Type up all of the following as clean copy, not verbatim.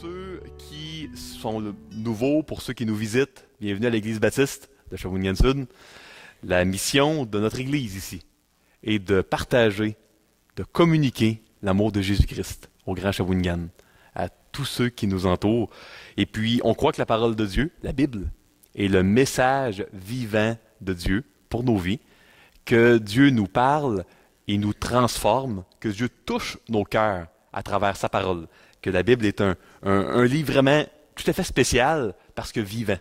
ceux qui sont nouveaux, pour ceux qui nous visitent, bienvenue à l'Église baptiste de Shawinigan-Sud. La mission de notre Église ici est de partager, de communiquer l'amour de Jésus-Christ au Grand Shawinigan, à tous ceux qui nous entourent. Et puis, on croit que la parole de Dieu, la Bible, est le message vivant de Dieu pour nos vies, que Dieu nous parle et nous transforme, que Dieu touche nos cœurs à travers sa parole, que la Bible est un livre vraiment tout à fait spécial parce que vivant.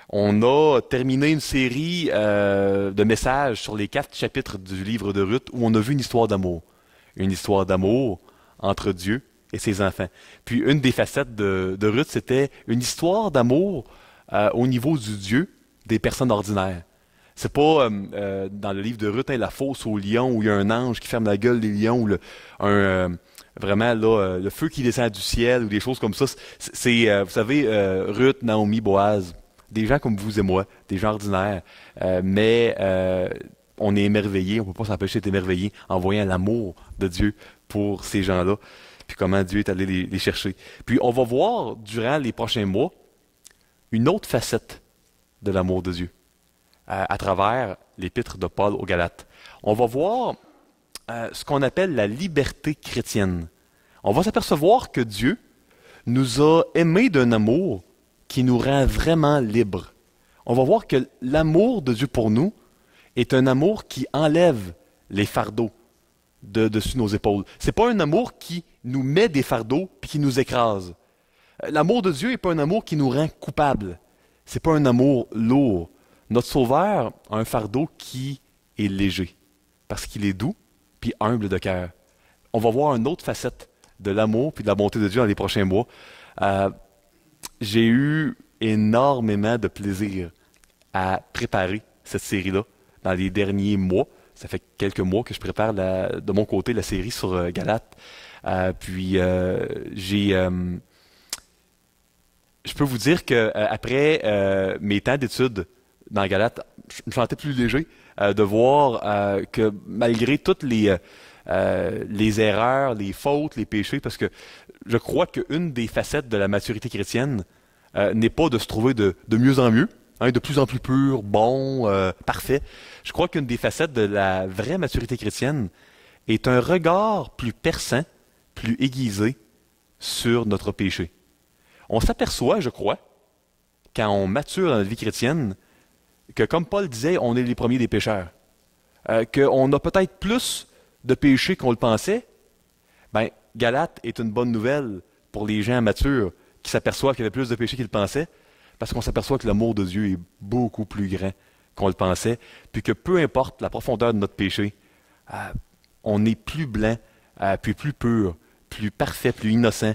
On a terminé une série de messages sur les 4 chapitres du livre de Ruth où on a vu une histoire d'amour. Une histoire d'amour entre Dieu et ses enfants. Puis une des facettes de Ruth, c'était une histoire d'amour au niveau du Dieu des personnes ordinaires. C'est pas dans le livre de Ruth, la fosse aux lions où il y a un ange qui ferme la gueule des lions, ou vraiment là, le feu qui descend du ciel, ou des choses comme ça. C'est vous savez, Ruth, Naomi, Boaz, des gens comme vous et moi, des gens ordinaires, mais on est émerveillés, on ne peut pas s'empêcher d'être émerveillés en voyant l'amour de Dieu pour ces gens-là, puis comment Dieu est allé les chercher. Puis on va voir, durant les prochains mois, une autre facette de l'amour de Dieu, à travers l'épître de Paul aux Galates. On va voir ce qu'on appelle la liberté chrétienne. On va s'apercevoir que Dieu nous a aimés d'un amour qui nous rend vraiment libres. On va voir que l'amour de Dieu pour nous est un amour qui enlève les fardeaux dessus nos épaules. C'est pas un amour qui nous met des fardeaux puis qui nous écrase. L'amour de Dieu n'est pas un amour qui nous rend coupables. C'est pas un amour lourd. Notre Sauveur a un fardeau qui est léger, parce qu'il est doux puis humble de cœur. On va voir une autre facette de l'amour puis de la bonté de Dieu dans les prochains mois. J'ai eu énormément de plaisir à préparer cette série-là dans les derniers mois. Ça fait quelques mois que je prépare de mon côté la série sur Galates. Je peux vous dire qu'après mes temps d'études dans Galates, je me sentais plus léger de voir que malgré toutes les erreurs, les fautes, les péchés, parce que je crois qu'une des facettes de la maturité chrétienne n'est pas de se trouver de mieux en mieux, de plus en plus pur, bon, parfait. Je crois qu'une des facettes de la vraie maturité chrétienne est un regard plus perçant, plus aiguisé sur notre péché. On s'aperçoit, je crois, quand on mature dans notre vie chrétienne, que comme Paul disait, on est les premiers des pécheurs. Qu'on a peut-être plus de péchés qu'on le pensait. Ben, Galate est une bonne nouvelle pour les gens matures qui s'aperçoivent qu'il y avait plus de péchés qu'ils le pensaient, parce qu'on s'aperçoit que l'amour de Dieu est beaucoup plus grand qu'on le pensait, puis que peu importe la profondeur de notre péché, on est plus blanc, puis plus pur, plus parfait, plus innocent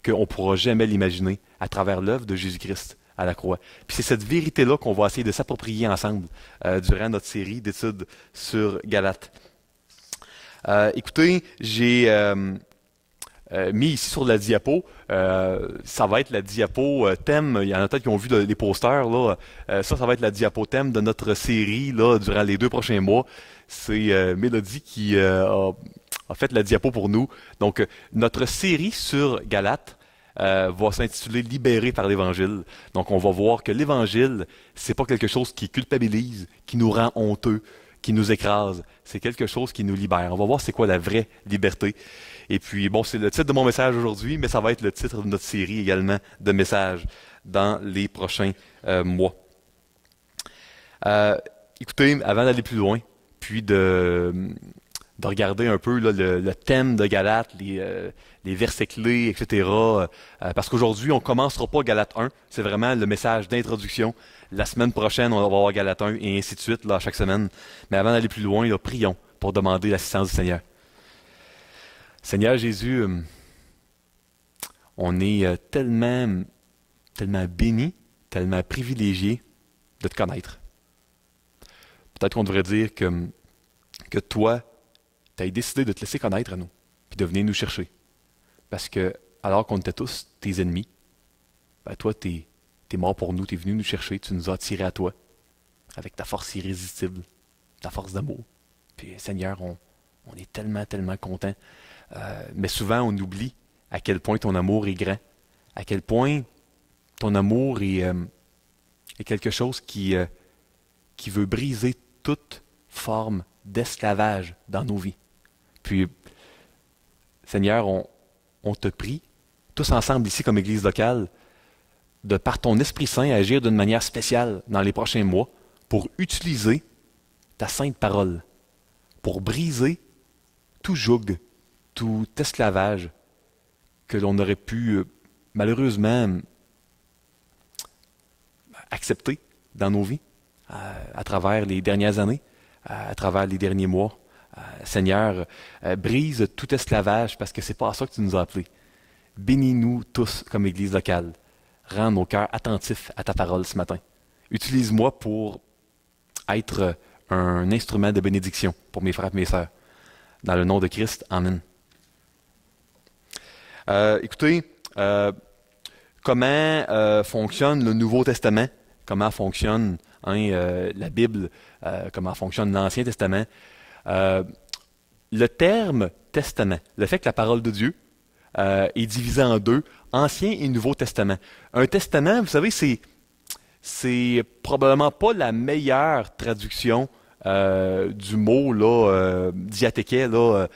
qu'on ne pourra jamais l'imaginer à travers l'œuvre de Jésus-Christ à la croix. Puis c'est cette vérité-là qu'on va essayer de s'approprier ensemble durant notre série d'études sur Galates. Écoutez, j'ai mis ici sur la diapo, ça va être la diapo thème, il y en a peut-être qui ont vu les posters, là. Ça va être la diapo thème de notre série là, durant les 2 prochains mois. C'est Mélodie qui a fait la diapo pour nous. Donc, notre série sur Galates va s'intituler « Libérés par l'Évangile ». Donc, on va voir que l'Évangile, c'est pas quelque chose qui culpabilise, qui nous rend honteux, qui nous écrase. C'est quelque chose qui nous libère. On va voir c'est quoi la vraie liberté. Et puis, bon, c'est le titre de mon message aujourd'hui, mais ça va être le titre de notre série également de messages dans les prochains mois. Écoutez, avant d'aller plus loin, puis de regarder un peu là, le thème de Galates, les versets clés, etc. Parce qu'aujourd'hui, on ne commencera pas Galates 1. C'est vraiment le message d'introduction. La semaine prochaine, on va avoir Galates 1 et ainsi de suite, là, chaque semaine. Mais avant d'aller plus loin, là, prions pour demander l'assistance du Seigneur. Seigneur Jésus, on est tellement bénis, tellement privilégiés de te connaître. Peut-être qu'on devrait dire que toi, tu as décidé de te laisser connaître à nous, puis de venir nous chercher. Parce que, alors qu'on était tous tes ennemis, ben toi, t'es mort pour nous, tu es venu nous chercher, tu nous as attirés à toi, avec ta force irrésistible, ta force d'amour. Puis, Seigneur, on est tellement contents. Mais souvent, on oublie à quel point ton amour est grand. à quel point ton amour est quelque chose qui veut briser toute forme d'esclavage dans nos vies. Puis, Seigneur, on te prie, tous ensemble ici comme Église locale, de par ton Esprit Saint agir d'une manière spéciale dans les prochains mois pour utiliser ta sainte parole, pour briser tout joug, tout esclavage que l'on aurait pu malheureusement accepter dans nos vies à travers les dernières années, à travers les derniers mois. Seigneur, brise tout esclavage parce que c'est pas à ça que tu nous as appelés. Bénis-nous tous comme Église locale. Rends nos cœurs attentifs à ta parole ce matin. Utilise-moi pour être un instrument de bénédiction pour mes frères et mes sœurs. Dans le nom de Christ, Amen. Écoutez, comment fonctionne le Nouveau Testament? Comment fonctionne la Bible? Comment fonctionne l'Ancien Testament? Le terme testament, le fait que la parole de Dieu est divisée en deux, Ancien et Nouveau Testament. Un testament, vous savez, c'est probablement pas la meilleure traduction du mot là, diathéké, là,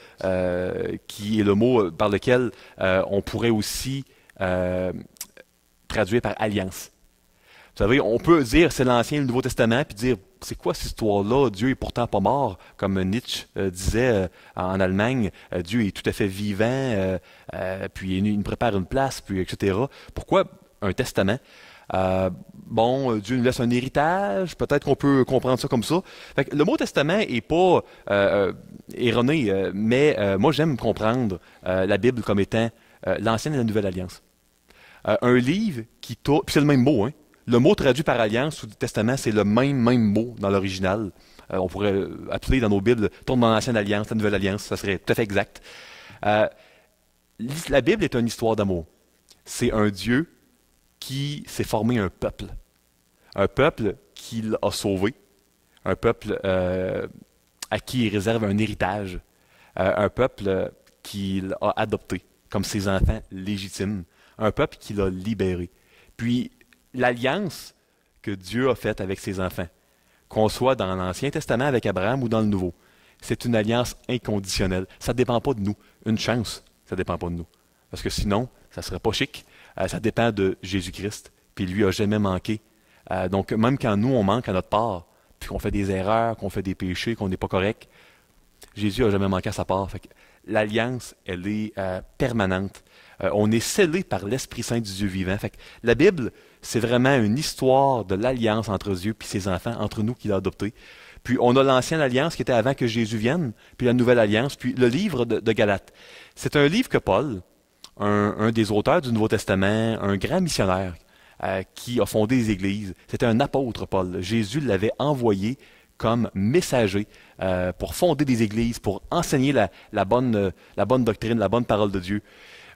qui est le mot par lequel on pourrait aussi traduire par alliance. Vous savez, on peut dire c'est l'Ancien et le Nouveau Testament, puis dire c'est quoi cette histoire-là? Dieu est pourtant pas mort, comme Nietzsche disait en Allemagne. Dieu est tout à fait vivant, puis il nous prépare une place, puis etc. Pourquoi un testament? Dieu nous laisse un héritage, peut-être qu'on peut comprendre ça comme ça. Fait que le mot testament est pas erroné, mais moi j'aime comprendre la Bible comme étant l'Ancienne et la Nouvelle Alliance. Un livre qui tourne, puis c'est le même mot, hein? Le mot traduit par alliance ou testament, c'est le même mot dans l'original. On pourrait appeler dans nos Bibles, tourne dans l'Ancienne Alliance, la Nouvelle Alliance, ça serait tout à fait exact. La Bible est une histoire d'amour. C'est un Dieu qui s'est formé un peuple qu'il a sauvé, un peuple à qui il réserve un héritage, un peuple qu'il a adopté comme ses enfants légitimes, un peuple qu'il a libéré. Puis, l'alliance que Dieu a faite avec ses enfants, qu'on soit dans l'Ancien Testament avec Abraham ou dans le Nouveau, c'est une alliance inconditionnelle. Ça ne dépend pas de nous. Une chance, ça ne dépend pas de nous. Parce que sinon, ça ne serait pas chic. Ça dépend de Jésus-Christ. Puis lui n'a jamais manqué. Donc, même quand nous, on manque à notre part, puis qu'on fait des erreurs, qu'on fait des péchés, qu'on n'est pas correct, Jésus n'a jamais manqué à sa part. Fait que l'alliance, elle est permanente. On est scellé par l'Esprit Saint du Dieu vivant. Fait que la Bible, c'est vraiment une histoire de l'alliance entre Dieu et ses enfants, entre nous qu'il a adoptés. Puis on a l'ancienne alliance qui était avant que Jésus vienne, puis la nouvelle alliance, puis le livre de Galates. C'est un livre que Paul, un des auteurs du Nouveau Testament, un grand missionnaire qui a fondé les églises, c'était un apôtre, Paul. Jésus l'avait envoyé comme messager pour fonder des églises, pour enseigner la bonne doctrine, la bonne parole de Dieu.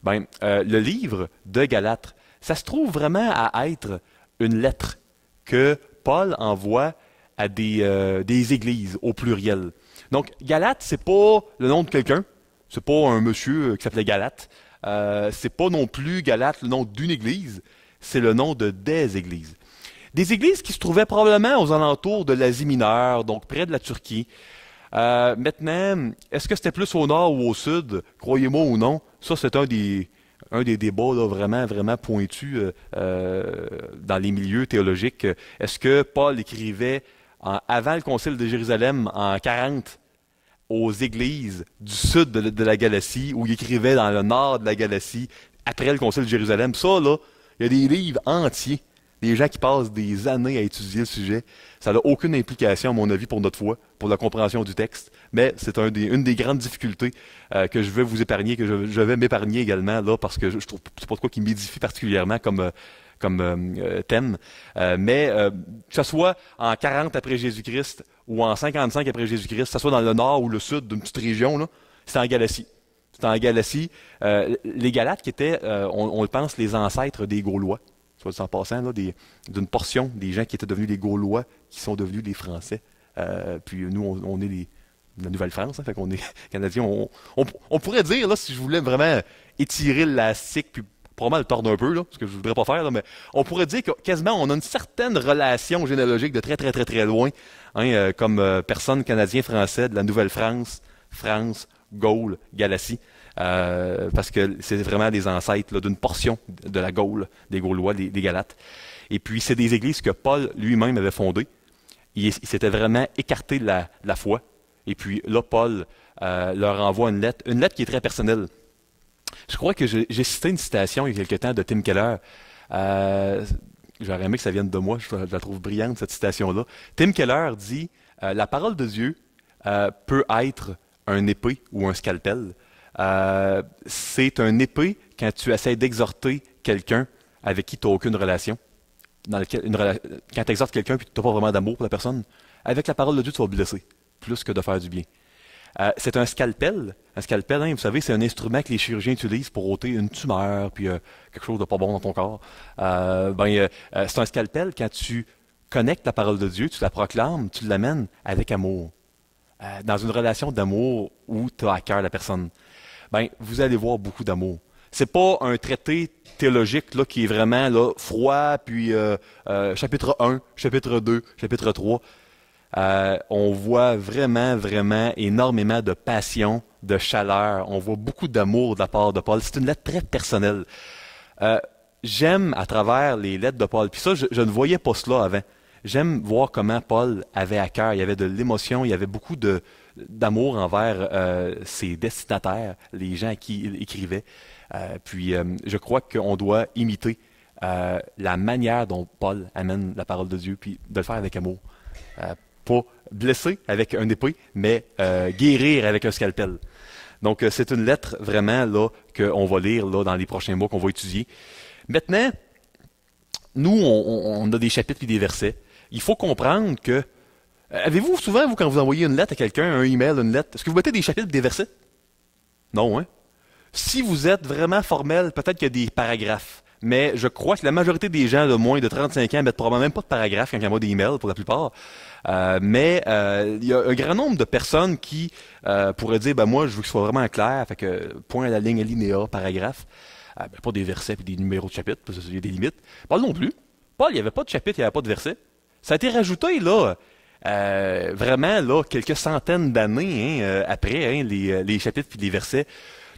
Le livre de Galates, ça se trouve vraiment à être une lettre que Paul envoie à des églises au pluriel. Donc, Galates, c'est pas le nom de quelqu'un, c'est pas un monsieur qui s'appelait Galate, c'est pas non plus Galates le nom d'une église, c'est le nom de des églises. Des églises qui se trouvaient probablement aux alentours de l'Asie mineure, donc près de la Turquie. Maintenant, est-ce que c'était plus au nord ou au sud? Croyez-moi ou non, ça c'est un des débats là, vraiment, vraiment pointus dans les milieux théologiques. Est-ce que Paul écrivait avant le concile de Jérusalem en 40 aux églises du sud de la Galatie, ou il écrivait dans le nord de la Galatie après le concile de Jérusalem? Ça, là, il y a des livres entiers, des gens qui passent des années à étudier le sujet. Ça n'a aucune implication, à mon avis, pour notre foi, pour la compréhension du texte, mais c'est une des grandes difficultés que je vais vous épargner, que je vais m'épargner également, là, parce que je trouve c'est pas de quoi qui m'édifie particulièrement comme thème. Que ce soit en 40 après Jésus-Christ ou en 55 après Jésus-Christ, que ce soit dans le nord ou le sud d'une petite région, là, c'est en Galatie. C'est en Galatie. Les Galates qui étaient, on le pense, les ancêtres des Gaulois, soit dit en passant, là, d'une portion des gens qui étaient devenus les Gaulois, qui sont devenus les Français. Puis nous, on est la Nouvelle-France, hein, fait qu'on est Canadiens. On pourrait dire, là, si je voulais vraiment étirer l'élastique puis probablement le tordre un peu, là, ce que je voudrais pas faire, là, mais on pourrait dire que quasiment on a une certaine relation généalogique de très très très très loin, hein, comme personne canadien-français de la Nouvelle-France, France, Gaule, Galatie, parce que c'est vraiment des ancêtres là, d'une portion de la Gaule, des Gaulois, des Galates. Et puis c'est des églises que Paul lui-même avait fondées. Il s'était vraiment écarté de la foi. Et puis là, Paul leur envoie une lettre qui est très personnelle. Je crois que j'ai cité une citation il y a quelque temps de Tim Keller. J'aurais aimé que ça vienne de moi, je la trouve brillante, cette citation-là. Tim Keller dit la parole de Dieu peut être un épée ou un scalpel. C'est un épée quand tu essaies d'exhorter quelqu'un avec qui tu n'as aucune relation. Quand tu exhortes quelqu'un et tu n'as pas vraiment d'amour pour la personne, avec la parole de Dieu, tu vas blesser, plus que de faire du bien. C'est un scalpel. Un scalpel, hein, vous savez, c'est un instrument que les chirurgiens utilisent pour ôter une tumeur, puis quelque chose de pas bon dans ton corps. C'est un scalpel quand tu connectes la parole de Dieu, tu la proclames, tu l'amènes avec amour. Dans une relation d'amour où tu as à cœur la personne. Vous allez voir beaucoup d'amour. C'est pas un traité théologique là, qui est vraiment là, froid, puis chapitre 1, chapitre 2, chapitre 3. On voit vraiment, vraiment énormément de passion, de chaleur. On voit beaucoup d'amour de la part de Paul. C'est une lettre très personnelle. J'aime à travers les lettres de Paul, puis ça, je ne voyais pas cela avant. J'aime voir comment Paul avait à cœur. Il y avait de l'émotion, il y avait beaucoup d'amour envers ses destinataires, les gens à qui il écrivait. Puis je crois qu'on doit imiter la manière dont Paul amène la parole de Dieu, puis de le faire avec amour. Pas blesser avec un épée, mais guérir avec un scalpel. Donc c'est une lettre vraiment là qu'on va lire là, dans les prochains mois, qu'on va étudier. Maintenant, nous, on a des chapitres et des versets. Il faut comprendre que... avez-vous souvent, vous, quand vous envoyez une lettre à quelqu'un, un email, une lettre, est-ce que vous mettez des chapitres et des versets? Non, hein? Si vous êtes vraiment formel, peut-être qu'il y a des paragraphes. Mais je crois que la majorité des gens de moins de 35 ans mettent probablement même pas de paragraphes quand ils envoient des emails, pour la plupart. Mais il y a un grand nombre de personnes qui pourraient dire, moi, je veux que ce soit vraiment clair, fait que point à la ligne alinéa, paragraphe. Pas des versets et des numéros de chapitres, parce qu'il y a des limites. Paul non plus. Paul, il n'y avait pas de chapitre, il n'y avait pas de versets. Ça a été rajouté, là, vraiment, là, quelques centaines d'années après, les chapitres et les versets.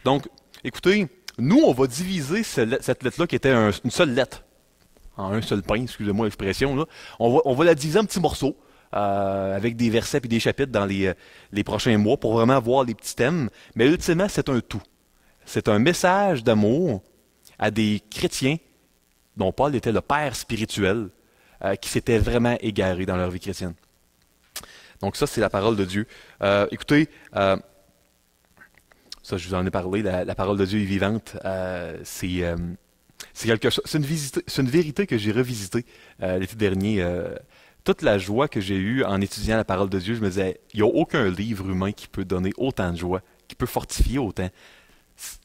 Donc, écoutez, nous, on va diviser cette lettre-là, qui était une seule lettre, en un seul pain, excusez-moi l'expression, là. On va la diviser en petits morceaux, avec des versets et des chapitres dans les prochains mois, pour vraiment voir les petits thèmes. Mais ultimement, c'est un tout. C'est un message d'amour à des chrétiens dont Paul était le père spirituel, qui s'étaient vraiment égarés dans leur vie chrétienne. Donc ça, c'est la parole de Dieu. Écoutez, ça, je vous en ai parlé, la parole de Dieu est vivante. C'est quelque chose, c'est une vérité que j'ai revisitée l'été dernier. Toute la joie que j'ai eue en étudiant la parole de Dieu, je me disais, il n'y a aucun livre humain qui peut donner autant de joie, qui peut fortifier autant.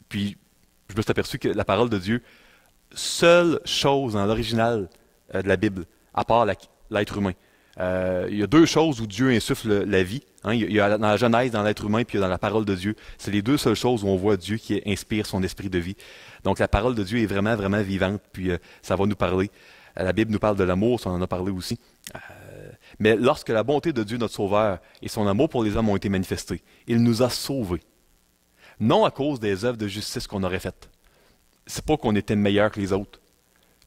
Puis, je me suis aperçu que la parole de Dieu, seule chose dans l'original de la Bible, à part l'être humain. Il y a deux choses où Dieu insuffle la vie. Hein. Il y a dans la Genèse, dans l'être humain, puis il y a dans la parole de Dieu. C'est les deux seules choses où on voit Dieu qui inspire son esprit de vie. Donc la parole de Dieu est vraiment, vraiment vivante, puis ça va nous parler. La Bible nous parle de l'amour, ça en a parlé aussi. Mais lorsque la bonté de Dieu, notre Sauveur, et son amour pour les hommes ont été manifestés, il nous a sauvés. Non à cause des œuvres de justice qu'on aurait faites. C'est pas qu'on était meilleurs que les autres,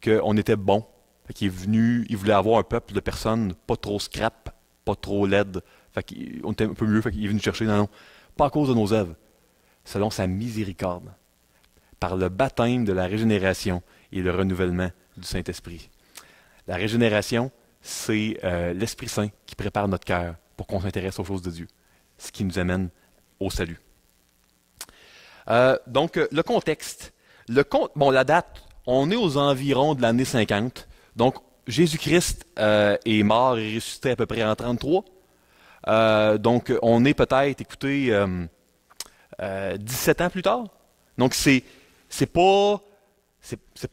qu'on était bons. Qu'il est venu, il voulait avoir un peuple de personnes pas trop scrap, pas trop laides. On était un peu mieux, il est venu chercher. Non, pas à cause de nos œuvres. Selon sa miséricorde, par le baptême de la régénération et le renouvellement du Saint-Esprit. La régénération, c'est l'Esprit Saint qui prépare notre cœur pour qu'on s'intéresse aux choses de Dieu, ce qui nous amène au salut. Donc, le contexte. La date, on est aux environs de l'année 50. Donc, Jésus-Christ est mort et ressuscité à peu près en 33. Donc, on est peut-être, écoutez, 17 ans plus tard. Donc, c'est pas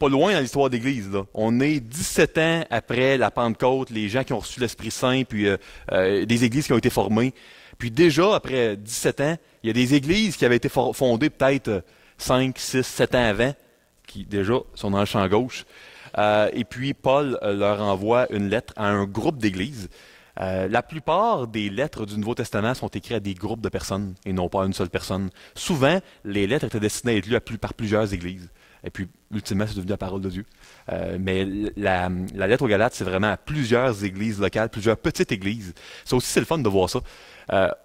loin dans l'histoire d'Église, là. On est 17 ans après la Pentecôte, les gens qui ont reçu l'Esprit Saint, puis des églises qui ont été formées. Puis déjà, après 17 ans, il y a des églises qui avaient été fondées peut-être 5, 6, 7 ans avant, qui déjà sont dans le champ gauche. Et puis Paul leur envoie une lettre à un groupe d'églises. La plupart des lettres du Nouveau Testament sont écrites à des groupes de personnes et non pas à une seule personne. Souvent, les lettres étaient destinées à être lues par plusieurs églises. Et puis, ultimement, c'est devenu la parole de Dieu. Mais la lettre aux Galates, c'est vraiment à plusieurs églises locales, plusieurs petites églises. Ça aussi, c'est le fun de voir ça.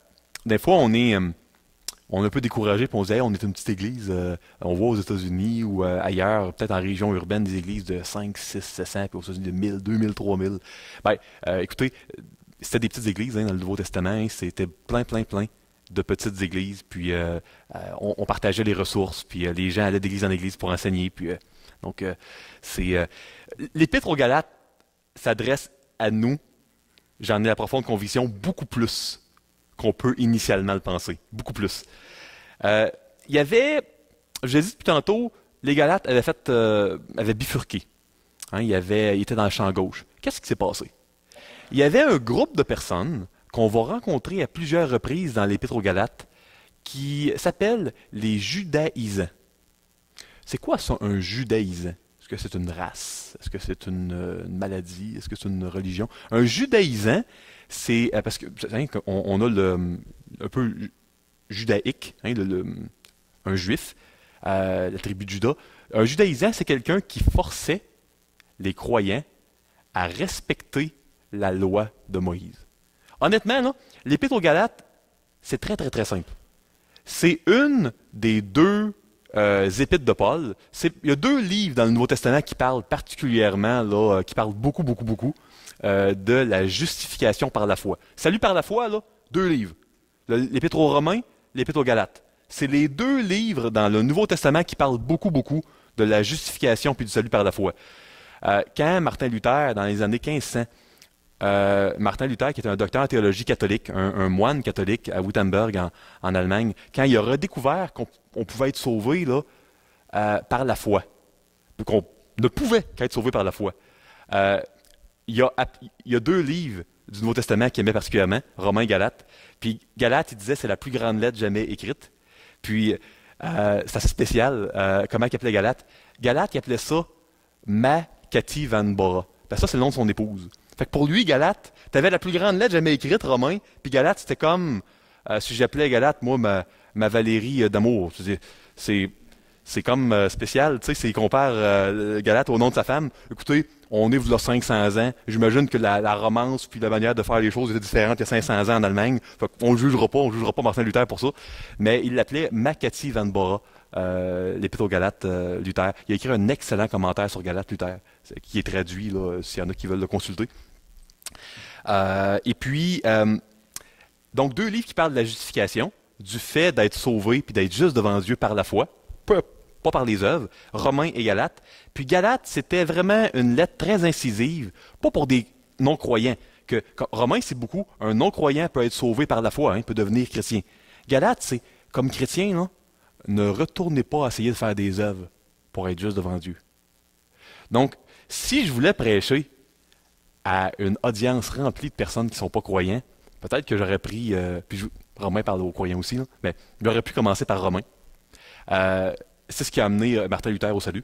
Des fois, on est un peu découragé, puis on se dit, hey, on est une petite église. On voit aux États-Unis ou ailleurs, peut-être en région urbaine, des églises de 5, 6, 700, puis aux États-Unis de 1000, 2000, 3000. Ben, écoutez, c'était des petites églises dans le Nouveau Testament. C'était plein de petites églises. Puis on partageait les ressources. Puis les gens allaient d'église en église pour enseigner. Puis donc c'est l'Épître aux Galates s'adresse à nous. J'en ai la profonde conviction beaucoup plus qu'on peut initialement le penser. Beaucoup plus. Il y avait, je l'ai dit depuis tantôt, les Galates avaient bifurqué. Hein, ils étaient dans le champ gauche. Qu'est-ce qui s'est passé? Il y avait un groupe de personnes qu'on va rencontrer à plusieurs reprises dans l'Épître aux Galates qui s'appellent les judaïsants. C'est quoi ça, un judaïsant? Est-ce que c'est une race? Est-ce que c'est une maladie? Est-ce que c'est une religion? Un judaïsant, c'est parce que hein, on a un peu judaïque, hein, un juif, la tribu de Juda. Un judaïsant, c'est quelqu'un qui forçait les croyants à respecter la loi de Moïse. Honnêtement, là, l'Épître aux Galates, c'est très simple. C'est une des deux épîtres de Paul. Il y a 2 livres dans le Nouveau Testament qui parlent particulièrement, là, qui parlent beaucoup de la justification par la foi. Salut par la foi, là, 2 livres. L'Épître aux Romains, l'Épître aux Galates. C'est les 2 livres dans le Nouveau Testament qui parlent beaucoup de la justification puis du salut par la foi. Quand Martin Luther, dans les années 1500, Martin Luther, qui était un docteur en théologie catholique, un moine catholique à Wittenberg, en Allemagne, quand il a redécouvert qu'on pouvait être sauvé là, par la foi, qu'on ne pouvait qu'être sauvé par la foi, il y a 2 livres du Nouveau Testament qu'il aimait particulièrement, Romains et Galates. Puis Galates, il disait, c'est la plus grande lettre jamais écrite. Puis, c'est assez spécial, comment il appelait Galates. Galates, il appelait ça Ma Cathy Van Bora. Ben, ça, c'est le nom de son épouse. Fait que pour lui, Galates, tu avais la plus grande lettre jamais écrite, Romain, puis Galates, c'était comme, si j'appelais Galates, moi, ma Valérie d'amour. C'est comme spécial, tu sais, il compare Galates au nom de sa femme. Écoutez, on est là 500 ans, j'imagine que la romance puis la manière de faire les choses était différente il y a 500 ans en Allemagne. Fait qu'on ne jugera pas Martin Luther pour ça, mais il l'appelait Makati Van Bora, l'Épître aux Galates, Luther. Il a écrit un excellent commentaire sur Galates, Luther, qui est traduit, là, s'il y en a qui veulent le consulter. Et puis, donc 2 livres qui parlent de la justification, du fait d'être sauvé puis d'être juste devant Dieu par la foi, pas par les œuvres, Romains et Galates. Puis Galates, c'était vraiment une lettre très incisive, pas pour des non-croyants. Romains, c'est beaucoup, un non-croyant peut être sauvé par la foi, hein, peut devenir chrétien. Galates, c'est, comme chrétien, là, ne retournez pas à essayer de faire des œuvres pour être juste devant Dieu. Donc, si je voulais prêcher à une audience remplie de personnes qui ne sont pas croyants, peut-être que j'aurais pris, Romain parle aux croyants aussi, là, mais j'aurais pu commencer par Romain. C'est ce qui a amené Martin Luther au salut.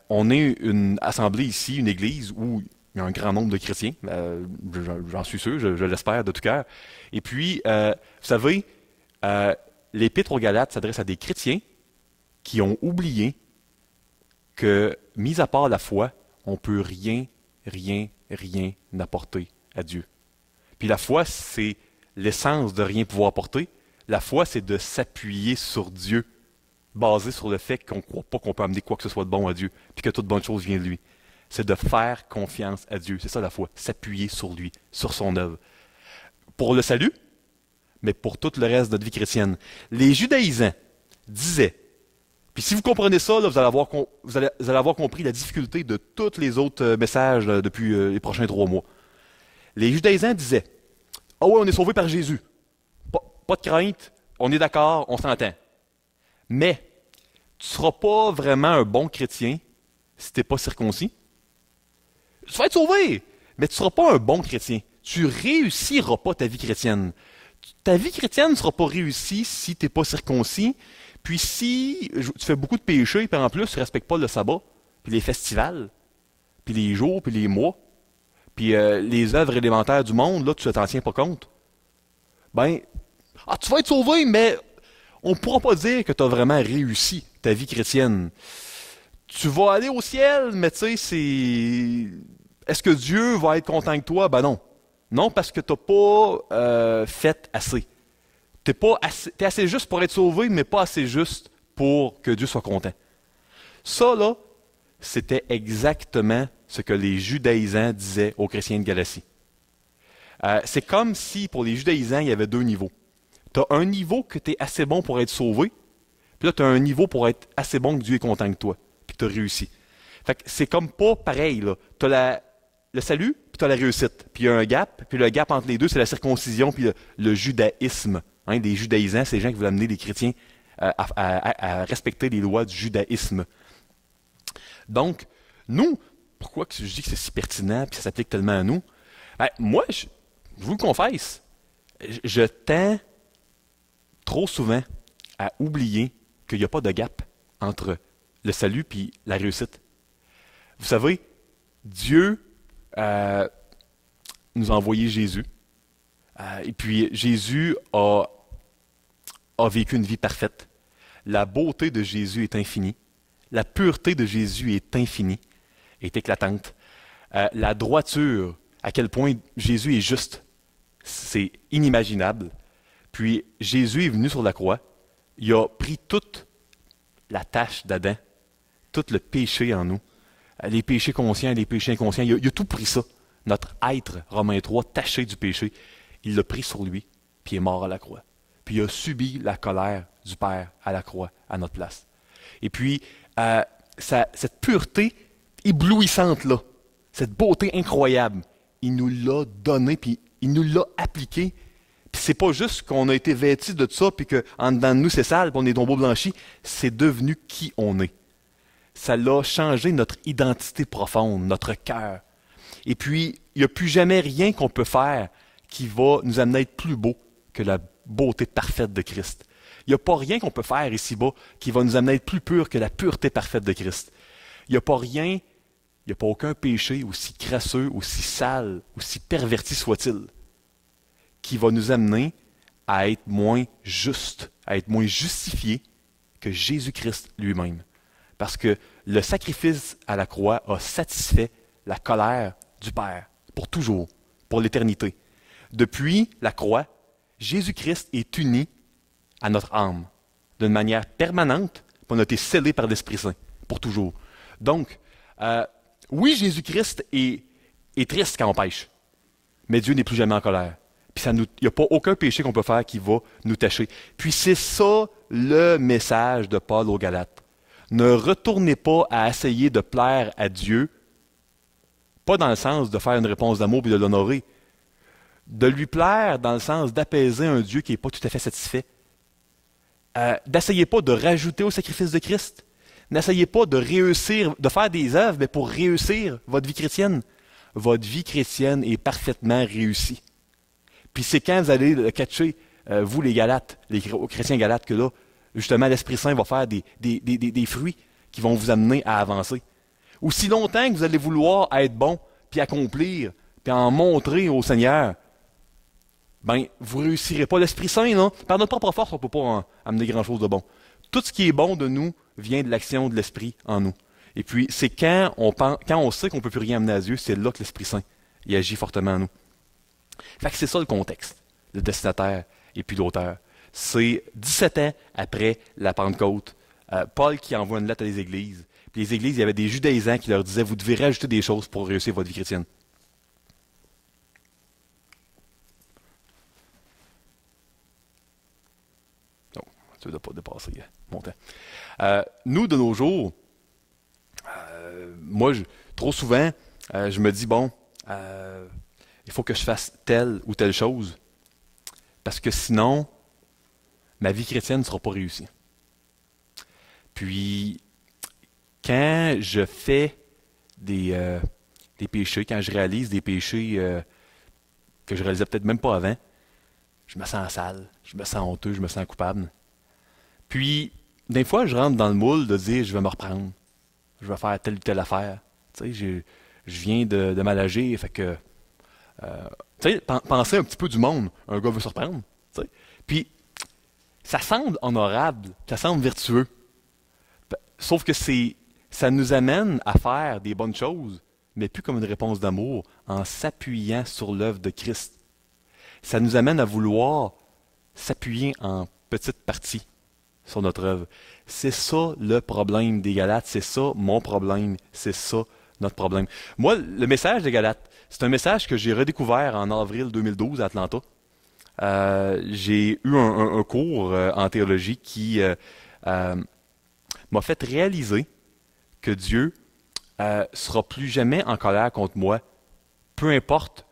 On est une assemblée ici, une église où il y a un grand nombre de chrétiens. J'en suis sûr, je l'espère de tout cœur. Et puis, vous savez, l'Épître aux Galates s'adresse à des chrétiens qui ont oublié que, mis à part la foi, on ne peut rien apporter à Dieu. Puis la foi, c'est l'essence de rien pouvoir apporter. La foi, c'est de s'appuyer sur Dieu, basé sur le fait qu'on ne croit pas qu'on peut amener quoi que ce soit de bon à Dieu, puis que toute bonne chose vient de lui. C'est de faire confiance à Dieu. C'est ça la foi, s'appuyer sur lui, sur son œuvre. Pour le salut, mais pour tout le reste de notre vie chrétienne. Les judaïsants disaient, puis si vous comprenez ça, là, vous allez avoir compris la difficulté de tous les autres messages là, depuis les prochains 3 mois. Les judaïsants disaient, « Ah oui, on est sauvé par Jésus. Pas de crainte, on est d'accord, on s'entend. Mais tu ne seras pas vraiment un bon chrétien si tu n'es pas circoncis. Tu vas être sauvé, mais tu ne seras pas un bon chrétien. Tu ne réussiras pas ta vie chrétienne. Ta vie chrétienne ne sera pas réussie si tu n'es pas circoncis, Puis si tu fais beaucoup de péchés, puis en plus tu ne respectes pas le sabbat, puis les festivals, puis les jours, puis les mois, puis les œuvres élémentaires du monde, là, tu ne t'en tiens pas compte, ben, tu vas être sauvé, mais on ne pourra pas dire que tu as vraiment réussi ta vie chrétienne. Tu vas aller au ciel, mais tu sais, c'est... Est-ce que Dieu va être content avec toi? Ben non. Non, parce que tu n'as pas fait assez. T'es assez juste pour être sauvé, mais pas assez juste pour que Dieu soit content. Ça, là, c'était exactement ce que les judaïsants disaient aux chrétiens de Galatie. C'est comme si, pour les judaïsants, il y avait deux niveaux. Tu as un niveau que tu es assez bon pour être sauvé, puis là, tu as un niveau pour être assez bon que Dieu est content de toi, puis que tu as réussi. Fait que c'est comme pas pareil, là. Tu as le salut, puis tu as la réussite. Puis il y a un gap, puis le gap entre les deux, c'est la circoncision, puis le judaïsme. Hein, des judaïsants, c'est les gens qui veulent amener les chrétiens à respecter les lois du judaïsme. Donc, nous, pourquoi que je dis que c'est si pertinent, puis ça s'applique tellement à nous? Ben, moi, je vous le confesse, je tends trop souvent à oublier qu'il n'y a pas de gap entre le salut et la réussite. Vous savez, Dieu nous a envoyé Jésus. Et puis Jésus a vécu une vie parfaite. La beauté de Jésus est infinie. La pureté de Jésus est infinie, est éclatante. La droiture, à quel point Jésus est juste, c'est inimaginable. Puis Jésus est venu sur la croix. Il a pris toute la tâche d'Adam, tout le péché en nous, les péchés conscients, les péchés inconscients. Il a tout pris ça. Notre être, Romains 3, taché du péché, il l'a pris sur lui, puis il est mort à la croix. Puis il a subi la colère du Père à la croix, à notre place. Et puis, cette pureté éblouissante-là, cette beauté incroyable, il nous l'a donnée, puis il nous l'a appliquée. Puis c'est pas juste qu'on a été vêtis de ça, puis qu'en dedans de nous c'est sale, puis on est tombeau blanchi. C'est devenu qui on est. Ça l'a changé notre identité profonde, notre cœur. Et puis, il n'y a plus jamais rien qu'on peut faire qui va nous amener à être plus beau que la beauté parfaite de Christ. Il n'y a pas rien qu'on peut faire ici-bas qui va nous amener à être plus pur que la pureté parfaite de Christ. Il n'y a pas rien, il n'y a pas aucun péché aussi crasseux, aussi sale, aussi perverti soit-il, qui va nous amener à être moins juste, à être moins justifié que Jésus-Christ lui-même. Parce que le sacrifice à la croix a satisfait la colère du Père, pour toujours, pour l'éternité. Depuis la croix, Jésus-Christ est uni à notre âme, d'une manière permanente, puis on a été scellé par l'Esprit Saint, pour toujours. Donc, oui, Jésus-Christ est triste quand on pêche, mais Dieu n'est plus jamais en colère. Puis il n'y a pas aucun péché qu'on peut faire qui va nous tacher. Puis c'est ça le message de Paul aux Galates. Ne retournez pas à essayer de plaire à Dieu, pas dans le sens de faire une réponse d'amour et de l'honorer, de lui plaire dans le sens d'apaiser un Dieu qui n'est pas tout à fait satisfait. N'essayez pas de rajouter au sacrifice de Christ. N'essayez pas de réussir, de faire des œuvres, mais pour réussir votre vie chrétienne. Votre vie chrétienne est parfaitement réussie. Puis c'est quand vous allez le catcher, vous les Galates, les chrétiens Galates, que là, justement, l'Esprit Saint va faire des fruits qui vont vous amener à avancer. Aussi longtemps que vous allez vouloir être bon, puis accomplir, puis en montrer au Seigneur, ben, vous ne réussirez pas. L'Esprit Saint, non? Par notre propre force, on ne peut pas amener grand-chose de bon. Tout ce qui est bon de nous vient de l'action de l'Esprit en nous. Et puis, c'est quand on sait qu'on ne peut plus rien amener à Dieu, c'est là que l'Esprit Saint il agit fortement en nous. Fait que c'est ça le contexte, le destinataire et puis l'auteur. C'est 17 ans après la Pentecôte, Paul qui envoie une lettre à les églises. Puis les églises, il y avait des judaïsants qui leur disaient, vous devez rajouter des choses pour réussir votre vie chrétienne. Donc, tu ne veux pas dépasser mon temps. Nous, de nos jours, moi, trop souvent, je me dis, bon, il faut que je fasse telle ou telle chose, parce que sinon, ma vie chrétienne ne sera pas réussie. Puis, quand je fais des péchés, quand je réalise des péchés que je réalisais peut-être même pas avant, je me sens sale, je me sens honteux, je me sens coupable. Puis, des fois, je rentre dans le moule de dire, je vais me reprendre, je vais faire telle ou telle affaire. Tu sais, je viens de mal agir, fait que, tu sais, pensez un petit peu du monde, un gars veut se reprendre. Tu sais. Puis, ça semble honorable, ça semble vertueux. Sauf que ça nous amène à faire des bonnes choses, mais plus comme une réponse d'amour, en s'appuyant sur l'œuvre de Christ. Ça nous amène à vouloir s'appuyer en petite partie sur notre œuvre. C'est ça le problème des Galates, c'est ça mon problème, c'est ça notre problème. Moi, le message des Galates, c'est un message que j'ai redécouvert en avril 2012 à Atlanta. J'ai eu un cours en théologie qui m'a fait réaliser que Dieu sera plus jamais en colère contre moi, peu importe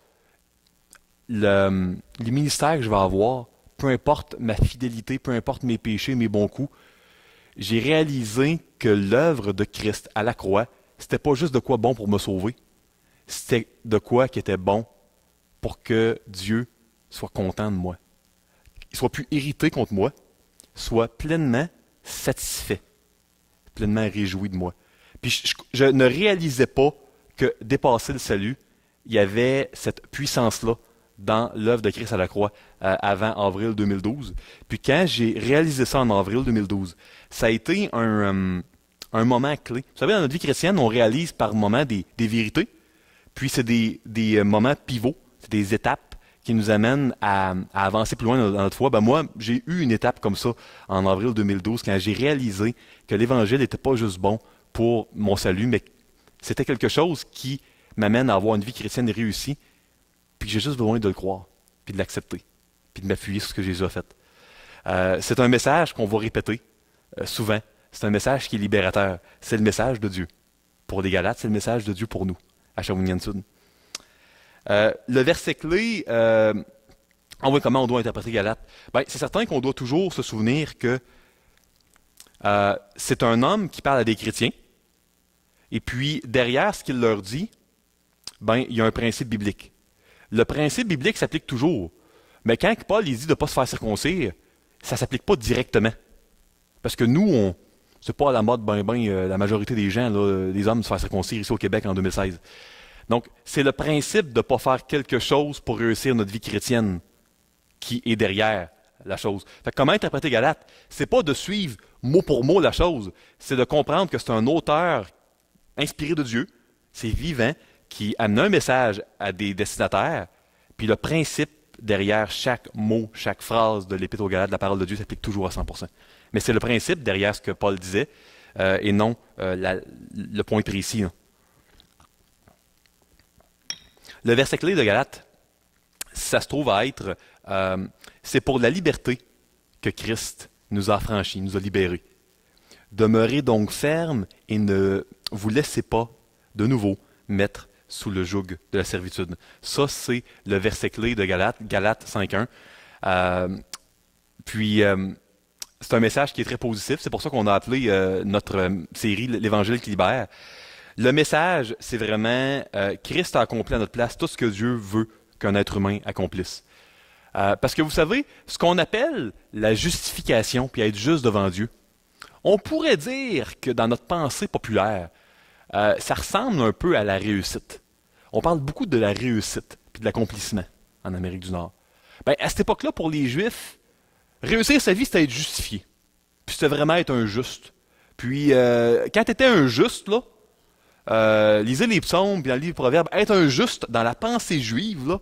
les ministères que je vais avoir, peu importe ma fidélité, peu importe mes péchés, mes bons coups. J'ai réalisé que l'œuvre de Christ à la croix, c'était pas juste de quoi bon pour me sauver, c'était de quoi qui était bon pour que Dieu soit content de moi. Il soit plus irrité contre moi, soit pleinement satisfait, pleinement réjoui de moi. Puis je ne réalisais pas que dépasser le salut, il y avait cette puissance-là dans l'œuvre de Christ à la croix avant avril 2012. Puis quand j'ai réalisé ça en avril 2012, ça a été un moment clé. Vous savez, dans notre vie chrétienne, on réalise par moments des vérités, puis c'est des moments pivots, c'est des étapes qui nous amènent à avancer plus loin dans notre foi. Ben moi, j'ai eu une étape comme ça en avril 2012, quand j'ai réalisé que l'Évangile n'était pas juste bon pour mon salut, mais c'était quelque chose qui m'amène à avoir une vie chrétienne réussie, puis j'ai juste besoin de le croire, puis de l'accepter, puis de m'appuyer sur ce que Jésus a fait. C'est un message qu'on va répéter souvent. C'est un message qui est libérateur. C'est le message de Dieu. Pour les Galates, c'est le message de Dieu pour nous, à Shawinigan-Sud. Le verset clé, comment on doit interpréter Galates? Ben, c'est certain qu'on doit toujours se souvenir que c'est un homme qui parle à des chrétiens, et puis derrière ce qu'il leur dit, ben, il y a un principe biblique. Le principe biblique s'applique toujours. Mais quand Paul il dit de ne pas se faire circoncire, ça ne s'applique pas directement. Parce que nous, c'est pas à la mode, la majorité des gens, là, les hommes, se faire circoncire ici au Québec en 2016. Donc, c'est le principe de ne pas faire quelque chose pour réussir notre vie chrétienne qui est derrière la chose. Fait que comment interpréter Galates? C'est pas de suivre mot pour mot la chose, c'est de comprendre que c'est un auteur inspiré de Dieu, c'est vivant, qui amène un message à des destinataires, puis le principe derrière chaque mot, chaque phrase de l'Épître aux Galates, de la parole de Dieu, s'applique toujours à 100%. Mais c'est le principe derrière ce que Paul disait, et non le point précis. Hein. Le verset clé de Galates, ça se trouve à être, c'est pour la liberté que Christ nous a affranchis, nous a libérés. Demeurez donc fermes et ne vous laissez pas de nouveau mettre sous le joug de la servitude. Ça, c'est le verset clé de Galates, Galates 5.1. C'est un message qui est très positif. C'est pour ça qu'on a appelé notre série « L'Évangile qui libère ». Le message, c'est vraiment Christ a accompli à notre place tout ce que Dieu veut qu'un être humain accomplisse. Parce que vous savez, ce qu'on appelle la justification, puis être juste devant Dieu, on pourrait dire que dans notre pensée populaire, ça ressemble un peu à la réussite. On parle beaucoup de la réussite, puis de l'accomplissement en Amérique du Nord. Ben, à cette époque-là, pour les Juifs, réussir sa vie, c'était être justifié. Puis c'était vraiment être un juste. Puis, quand tu étais un juste, là, lisez les psaumes, puis dans le livre Proverbes, être un juste dans la pensée juive, là,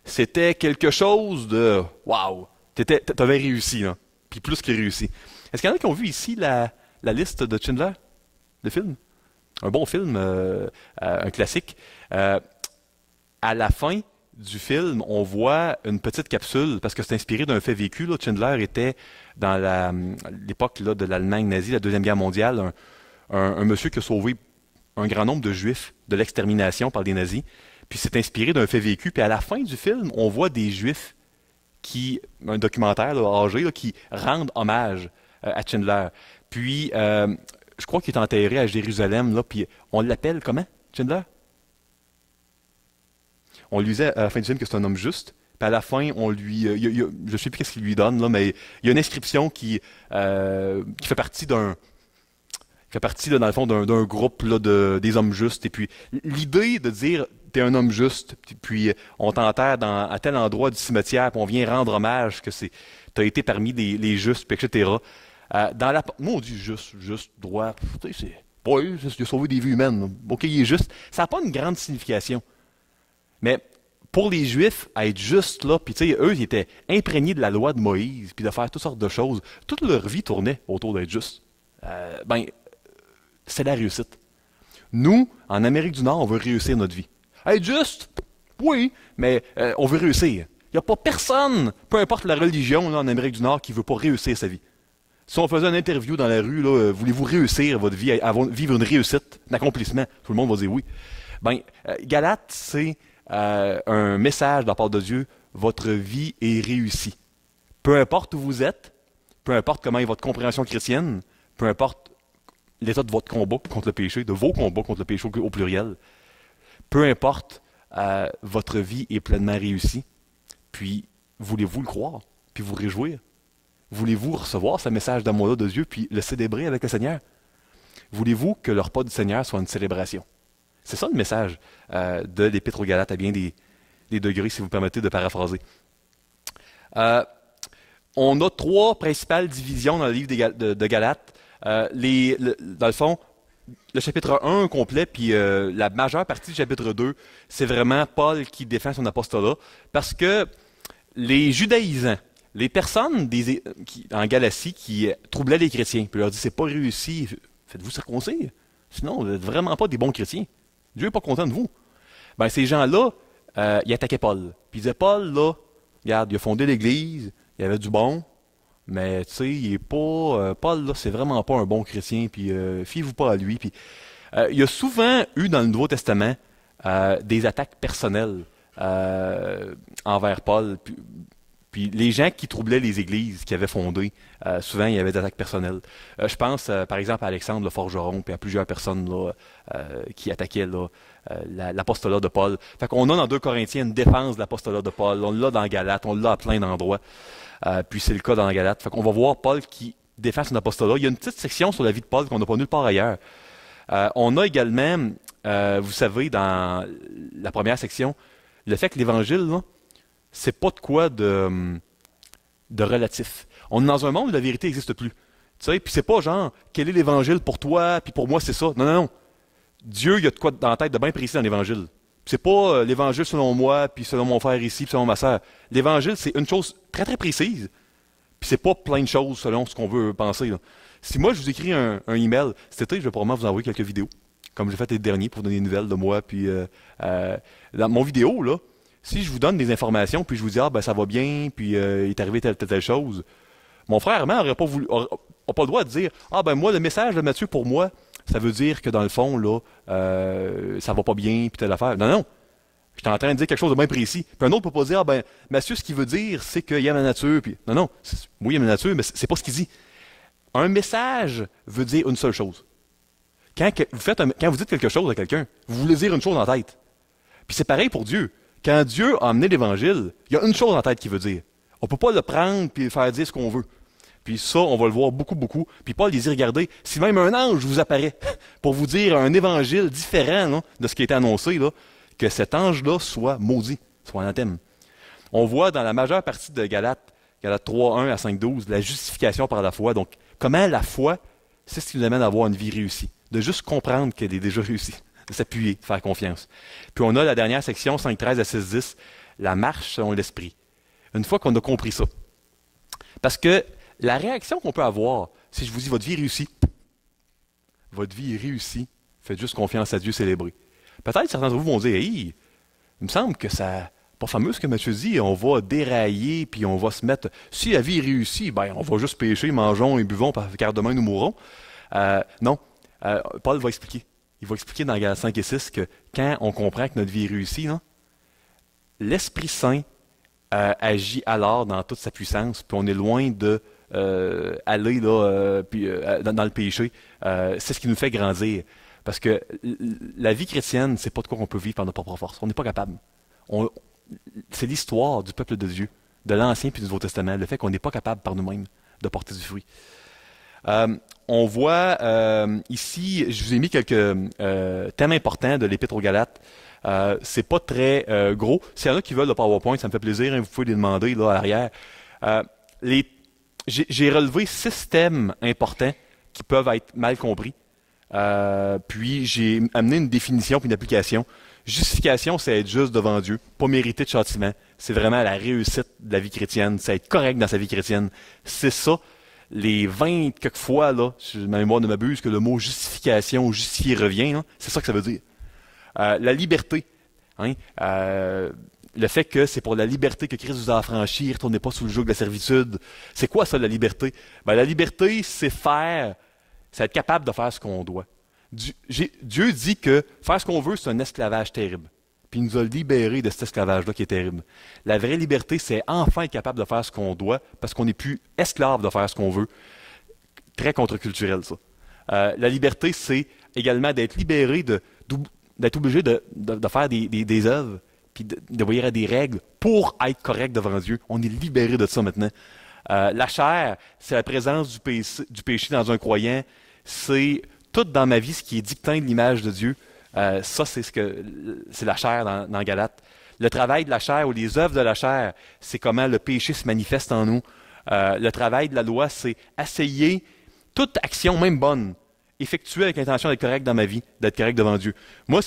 c'était quelque chose de « wow ». T'avais réussi, là. Puis plus que réussi. Est-ce qu'il y en a qui ont vu ici la liste de Schindler, le film? Un bon film, un classique. À la fin du film, on voit une petite capsule, parce que c'est inspiré d'un fait vécu. Là. Schindler était dans l'époque de l'Allemagne nazie, la Deuxième Guerre mondiale, un monsieur qui a sauvé un grand nombre de Juifs de l'extermination par des nazis. Puis c'est inspiré d'un fait vécu. Puis à la fin du film, on voit des Juifs un documentaire là, âgé, là, qui rendent hommage à Schindler. Puis je crois qu'il est enterré à Jérusalem, là, puis on l'appelle comment, Schindler? On lui disait à la fin du film que c'est un homme juste, Puis à la fin, je ne sais plus qu'est-ce qu'il lui donne, là, mais il y a une inscription qui fait partie dans le fond, d'un groupe là, des hommes justes. Et puis, l'idée de dire, t'es un homme juste, puis on t'enterre à tel endroit du cimetière, puis on vient rendre hommage que t'as été parmi les justes, puis etc. Moi, on dit juste, droit. Tu sais, oui, il a sauvé des vies humaines. Là. OK, il est juste. Ça n'a pas une grande signification. Mais pour les Juifs, à être juste là, puis tu sais, eux, ils étaient imprégnés de la loi de Moïse, puis de faire toutes sortes de choses. Toute leur vie tournait autour d'être juste. C'est la réussite. Nous, en Amérique du Nord, on veut réussir notre vie. Être juste, oui, mais on veut réussir. Il n'y a pas personne, peu importe la religion là, en Amérique du Nord, qui ne veut pas réussir sa vie. Si on faisait une interview dans la rue, là, voulez-vous réussir votre vie, vivre une réussite, un accomplissement? Tout le monde va dire oui. Galate, c'est un message de la part de Dieu. Votre vie est réussie. Peu importe où vous êtes, peu importe comment est votre compréhension chrétienne, peu importe l'état de votre combat contre le péché, de vos combats contre le péché au pluriel, peu importe, votre vie est pleinement réussie. Puis, voulez-vous le croire, puis vous réjouir? Voulez-vous recevoir ce message d'amour-là de Dieu, puis le célébrer avec le Seigneur? Voulez-vous que le repas du Seigneur soit une célébration? C'est ça le message de l'Épître aux Galates, à bien des degrés, si vous permettez de paraphraser. On a 3 principales divisions dans le livre de Galates. Dans le fond, le chapitre 1 complet, puis la majeure partie du chapitre 2, c'est vraiment Paul qui défend son apostolat, parce que les judaïsants, les personnes en Galatie qui troublaient les chrétiens, puis leur dit c'est pas réussi, faites-vous circoncire, sinon vous n'êtes vraiment pas des bons chrétiens. Dieu n'est pas content de vous. Ces gens-là, ils attaquaient Paul. Puis ils disaient, Paul, là, regarde, il a fondé l'Église, il y avait du bon, mais tu sais, il est pas. Paul, là, c'est vraiment pas un bon chrétien, puis fiez-vous pas à lui. Puis il y a souvent eu dans le Nouveau Testament des attaques personnelles envers Paul. Puis les gens qui troublaient les églises qu'il avait fondées, souvent il y avait des attaques personnelles. Je pense par exemple à Alexandre le forgeron, puis à plusieurs personnes là, qui attaquaient l'apostolat de Paul. Fait qu'on a dans 2 Corinthiens une défense de l'apostolat de Paul, on l'a dans Galates, on l'a à plein d'endroits. Puis c'est le cas dans Galates. Fait qu'on va voir Paul qui défend son apostolat. Il y a une petite section sur la vie de Paul qu'on n'a pas nulle part ailleurs. On a également, vous savez, dans la première section, le fait que l'Évangile, là, c'est pas de quoi de relatif. On est dans un monde où la vérité n'existe plus. Tu sais, puis c'est pas genre, quel est l'Évangile pour toi, puis pour moi c'est ça. Non, non, non. Dieu, il y a de quoi dans la tête de bien précis dans l'Évangile. C'est pas l'Évangile selon moi, puis selon mon frère ici, puis selon ma sœur. L'Évangile, c'est une chose très très précise, puis c'est pas plein de choses selon ce qu'on veut penser. Là. Si moi je vous écris un email, cet été, je vais probablement vous envoyer quelques vidéos, comme j'ai fait les derniers pour vous donner des nouvelles de moi, puis dans mon vidéo, là, si je vous donne des informations, puis je vous dis, ah ben ça va bien, puis il est arrivé telle chose, mon frère n'aurait pas pas le droit de dire, ah ben moi, le message de Matthieu pour moi, ça veut dire que dans le fond, là, ça va pas bien, puis telle affaire. Non, non. Je suis en train de dire quelque chose de bien précis. Puis un autre peut pas dire, ah ben, Matthieu, ce qu'il veut dire, c'est qu'il aime la nature. Puis, non, non. Oui, il aime la nature, mais c'est pas ce qu'il dit. Un message veut dire une seule chose. Quand vous dites quelque chose à quelqu'un, vous voulez dire une chose en tête. Puis c'est pareil pour Dieu. Quand Dieu a amené l'Évangile, il y a une chose en tête qu'il veut dire. On ne peut pas le prendre et faire dire ce qu'on veut. Puis ça, on va le voir beaucoup, beaucoup. Puis Paul dit, regardez, si même un ange vous apparaît pour vous dire un évangile différent là, de ce qui a été annoncé, là, que cet ange-là soit maudit, soit anathème. On voit dans la majeure partie de Galates 3:1 à 5:12, la justification par la foi. Donc, comment la foi, c'est ce qui nous amène à avoir une vie réussie. De juste comprendre qu'elle est déjà réussie. De s'appuyer, de faire confiance. Puis on a la dernière section, 5:13 à 6:10, la marche selon l'esprit. Une fois qu'on a compris ça. Parce que la réaction qu'on peut avoir, si je vous dis votre vie est réussie, votre vie est réussie, faites juste confiance à Dieu, célébrez. Peut-être certains d'entre vous vont dire, hey, il me semble que ça, pas fameux ce que Matthieu dit, on va dérailler, puis on va se mettre, si la vie est réussie, ben on va juste pécher, mangeons et buvons, car demain nous mourrons. Non, Paul va expliquer. Il va expliquer dans Galates 5 et 6 que quand on comprend que notre vie est réussie, là, l'Esprit Saint agit alors dans toute sa puissance, puis on est loin de aller là, dans le péché. C'est ce qui nous fait grandir. Parce que la vie chrétienne, c'est pas de quoi qu'on peut vivre par notre propre force. On n'est pas capable. c'est l'histoire du peuple de Dieu, de l'Ancien puis du Nouveau Testament, le fait qu'on n'est pas capable par nous-mêmes de porter du fruit. On voit ici, je vous ai mis quelques thèmes importants de l'Épître aux Galates. C'est pas très gros. S'il y en a qui veulent le PowerPoint, ça me fait plaisir, hein, vous pouvez les demander là à l'arrière. J'ai relevé 6 thèmes importants qui peuvent être mal compris. Puis j'ai amené une définition puis une application. Justification, c'est être juste devant Dieu, pas mériter de châtiment. C'est vraiment la réussite de la vie chrétienne, c'est être correct dans sa vie chrétienne. C'est ça, les 20 quelques fois, là, si ma mémoire ne m'abuse, que le mot justification ou justifier revient, hein, c'est ça que ça veut dire. La liberté, hein, le fait que c'est pour la liberté que Christ vous a affranchi, ne retournez pas sous le joug de la servitude. C'est quoi ça, la liberté? Ben, la liberté, c'est être capable de faire ce qu'on doit. Dieu dit que faire ce qu'on veut, c'est un esclavage terrible. Puis il nous a libérés de cet esclavage-là qui est terrible. La vraie liberté, c'est enfin être capable de faire ce qu'on doit, parce qu'on n'est plus esclave de faire ce qu'on veut. Très contre-culturel, ça. La liberté, c'est également d'être libéré d'être obligé de faire des œuvres, puis d'obéir à des règles pour être correct devant Dieu. On est libéré de ça maintenant. La chair, c'est la présence du péché dans un croyant. C'est tout dans ma vie ce qui est dicté de l'image de Dieu. Ça, c'est la chair dans Galates. Le travail de la chair ou les œuvres de la chair, c'est comment le péché se manifeste en nous. Le travail de la loi, c'est essayer toute action, même bonne, effectuée avec l'intention d'être correct dans ma vie, d'être correct devant Dieu. Moi,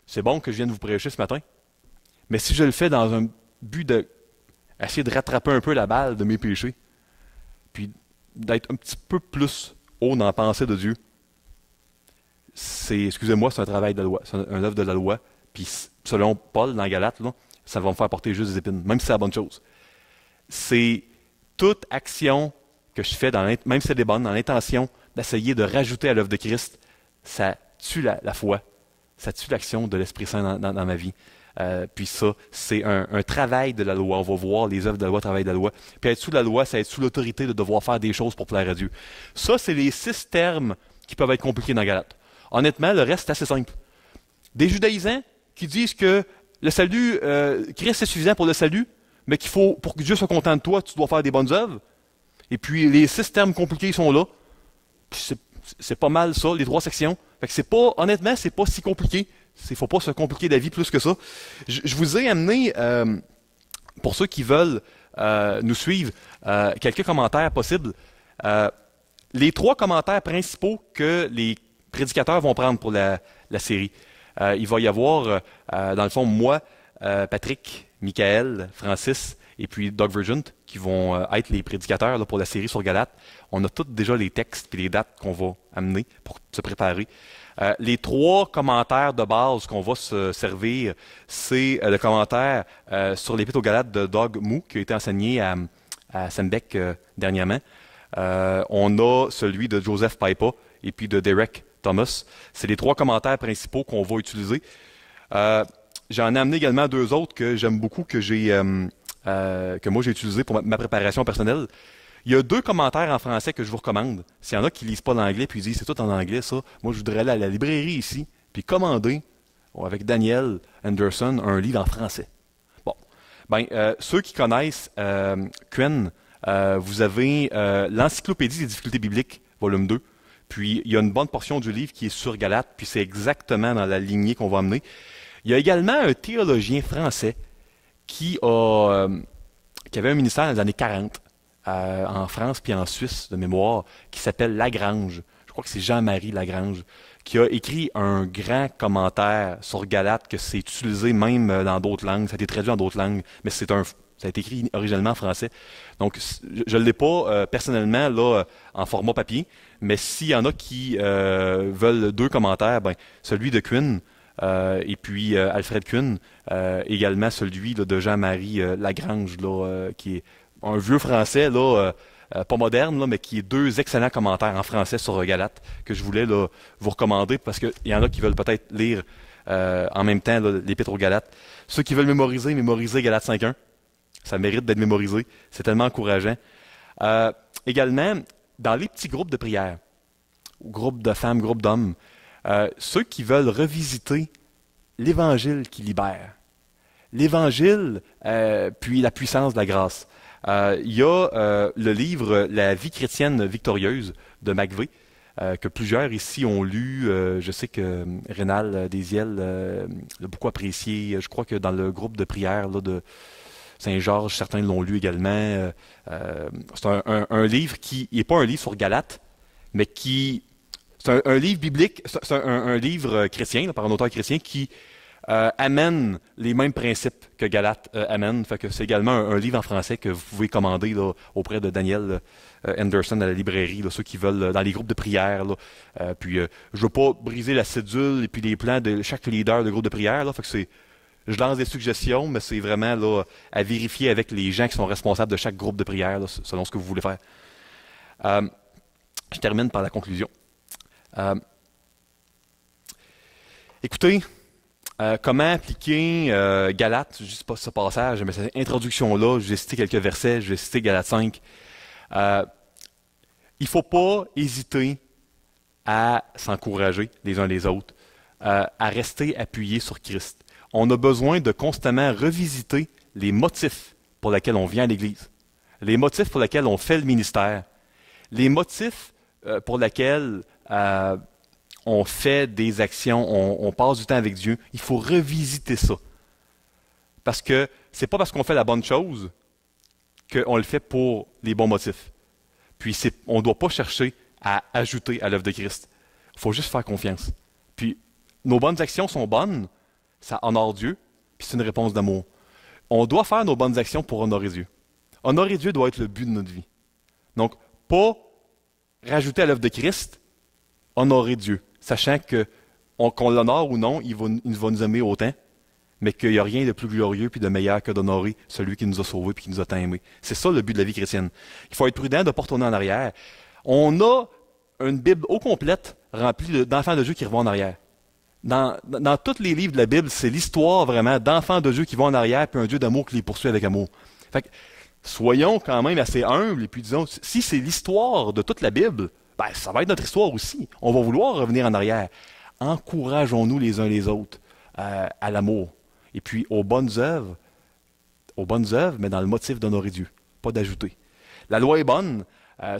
c'est bon que je vienne vous prêcher ce matin, mais si je le fais dans un but d'essayer de rattraper un peu la balle de mes péchés, puis d'être un petit peu plus haut dans la pensée de Dieu, excusez-moi, c'est un travail de la loi, c'est un œuvre de la loi, puis selon Paul dans Galates, là, ça va me faire porter juste des épines, même si c'est la bonne chose. C'est toute action que je fais, même si c'est des bonnes, dans l'intention d'essayer de rajouter à l'œuvre de Christ, ça tue la foi, ça tue l'action de l'Esprit Saint dans ma vie. Puis ça, c'est un travail de la loi. On va voir les œuvres de la loi, travail de la loi. Puis être sous la loi, c'est être sous l'autorité de devoir faire des choses pour plaire à Dieu. Ça, c'est les 6 termes qui peuvent être compliqués dans Galates. Honnêtement, le reste, c'est assez simple. Des judaïsants qui disent que le salut, Christ est suffisant pour le salut, mais qu'il faut, pour que Dieu soit content de toi, tu dois faire des bonnes œuvres. Et puis, les 6 termes compliqués sont là. Puis c'est pas mal ça, les 3 sections. Fait que honnêtement, c'est pas si compliqué. Il ne faut pas se compliquer la vie plus que ça. Je vous ai amené, pour ceux qui veulent nous suivre, quelques commentaires possibles. Les 3 commentaires principaux que les prédicateurs vont prendre pour la série. Il va y avoir, dans le fond, moi, Patrick, Michael, Francis et puis Doug Virgint qui vont être les prédicateurs là, pour la série sur Galates. On a tous déjà les textes et les dates qu'on va amener pour se préparer. Les 3 commentaires de base qu'on va se servir, c'est le commentaire sur l'Épître aux Galates de Doug Moo, qui a été enseigné à Sembec dernièrement. On a celui de Joseph Paipa et puis de Derek Thomas. C'est les 3 commentaires principaux qu'on va utiliser. J'en ai amené également 2 autres que j'aime beaucoup, que moi j'ai utilisé pour ma préparation personnelle. Il y a 2 commentaires en français que je vous recommande. S'il y en a qui ne lisent pas l'anglais puis ils disent c'est tout en anglais ça, moi je voudrais aller à la librairie ici puis commander avec Daniel Anderson un livre en français. Bon, ceux qui connaissent Quen, vous avez l'Encyclopédie des difficultés bibliques, volume 2. Puis il y a une bonne portion du livre qui est sur Galates, puis c'est exactement dans la lignée qu'on va amener. Il y a également un théologien français qui avait un ministère dans les années 40. En France puis en Suisse de mémoire, qui s'appelle Lagrange. Je crois que c'est Jean-Marie Lagrange, qui a écrit un grand commentaire sur Galates, que c'est utilisé même dans d'autres langues. Ça a été traduit en d'autres langues, mais ça a été écrit originellement en français. Donc, je ne l'ai pas personnellement là en format papier, mais s'il y en a qui veulent 2 commentaires, celui de Kuhn et puis Alfred Kuhn, également celui là, de Jean-Marie Lagrange, là, qui est un vieux français, là, pas moderne, là, mais qui est 2 excellents commentaires en français sur Galates que je voulais là, vous recommander parce qu'il y en a qui veulent peut-être lire en même temps l'Épître aux Galates. Ceux qui veulent mémoriser Galates 5.1. Ça mérite d'être mémorisé. C'est tellement encourageant. Également, dans les petits groupes de prière, groupes de femmes, groupes d'hommes, ceux qui veulent revisiter l'Évangile qui libère, l'Évangile, puis la puissance de la grâce. Il y a le livre La vie chrétienne victorieuse de McVeigh, que plusieurs ici ont lu. Je sais que Rénal Desiel l'a beaucoup apprécié. Je crois que dans le groupe de prière là, de Saint-Georges, certains l'ont lu également. C'est un livre qui n'est pas un livre sur Galate, mais qui... C'est un livre biblique, c'est un livre chrétien, là, par un auteur chrétien, qui amène les mêmes principes que Galate amène. Fait que c'est également un livre en français que vous pouvez commander là, auprès de Daniel Anderson à la librairie, là, ceux qui veulent, dans les groupes de prière. Là. Puis je ne veux pas briser la cédule et puis les plans de chaque leader de groupe de prière. Là, fait que je lance des suggestions, mais c'est vraiment là, à vérifier avec les gens qui sont responsables de chaque groupe de prière, là, selon ce que vous voulez faire. Je termine par la conclusion. Écoutez, comment appliquer Galates, juste pas ce passage, mais cette introduction-là, je vais citer quelques versets, je vais citer Galates 5. Il ne faut pas hésiter à s'encourager les uns les autres, à rester appuyé sur Christ. On a besoin de constamment revisiter les motifs pour lesquels on vient à l'Église, les motifs pour lesquels on fait le ministère, les motifs pour lesquels on fait des actions, on passe du temps avec Dieu. Il faut revisiter ça. Parce que c'est pas parce qu'on fait la bonne chose qu'on le fait pour les bons motifs. Puis on ne doit pas chercher à ajouter à l'œuvre de Christ. Il faut juste faire confiance. Puis nos bonnes actions sont bonnes, ça honore Dieu, puis c'est une réponse d'amour. On doit faire nos bonnes actions pour honorer Dieu. Honorer Dieu doit être le but de notre vie. Donc, pas rajouter à l'œuvre de Christ, honorer Dieu, sachant que qu'on l'honore ou non, il va nous aimer autant, mais qu'il n'y a rien de plus glorieux puis de meilleur que d'honorer celui qui nous a sauvés puis qui nous a tant aimés. C'est ça le but de la vie chrétienne. Il faut être prudent de ne pas retourner en arrière. On a une Bible au complète remplie d'enfants de Dieu qui revont en arrière. Dans tous les livres de la Bible, c'est l'histoire vraiment d'enfants de Dieu qui vont en arrière puis un Dieu d'amour qui les poursuit avec amour. Fait que, soyons quand même assez humbles et puis disons, si c'est l'histoire de toute la Bible, ben, ça va être notre histoire aussi. On va vouloir revenir en arrière. Encourageons-nous les uns les autres à l'amour. Et puis aux bonnes œuvres, mais dans le motif d'honorer Dieu, pas d'ajouter. La loi est bonne.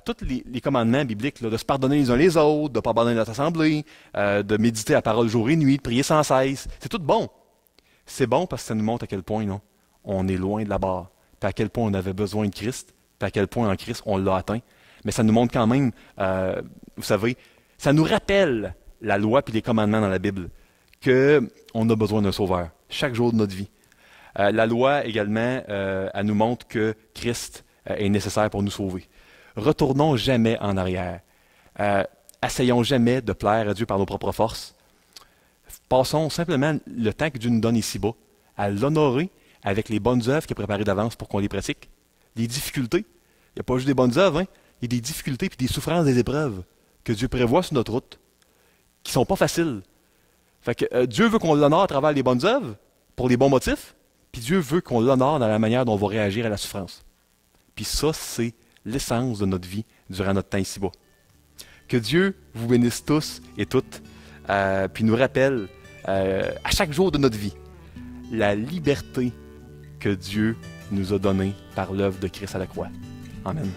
Tous les commandements bibliques, là, de se pardonner les uns les autres, de ne pas abandonner notre assemblée, de méditer la parole jour et nuit, de prier sans cesse, c'est tout bon. C'est bon parce que ça nous montre à quel point non, on est loin de la barre, puis à quel point on avait besoin de Christ, puis à quel point en Christ on l'a atteint. Mais ça nous montre quand même, vous savez, ça nous rappelle la loi puis les commandements dans la Bible, qu'on a besoin d'un sauveur, chaque jour de notre vie. La loi également, elle nous montre que Christ est nécessaire pour nous sauver. Retournons jamais en arrière. Essayons jamais de plaire à Dieu par nos propres forces. Passons simplement le temps que Dieu nous donne ici-bas à l'honorer avec les bonnes œuvres qu'il a préparées d'avance pour qu'on les pratique. Les difficultés, il n'y a pas juste des bonnes œuvres, hein? Il y a des difficultés puis des souffrances, des épreuves que Dieu prévoit sur notre route, qui ne sont pas faciles. Fait que Dieu veut qu'on l'honore à travers les bonnes œuvres, pour les bons motifs, puis Dieu veut qu'on l'honore dans la manière dont on va réagir à la souffrance. Puis ça, c'est l'essence de notre vie durant notre temps ici-bas. Que Dieu vous bénisse tous et toutes, puis nous rappelle à chaque jour de notre vie la liberté que Dieu nous a donnée par l'œuvre de Christ à la croix. Amen.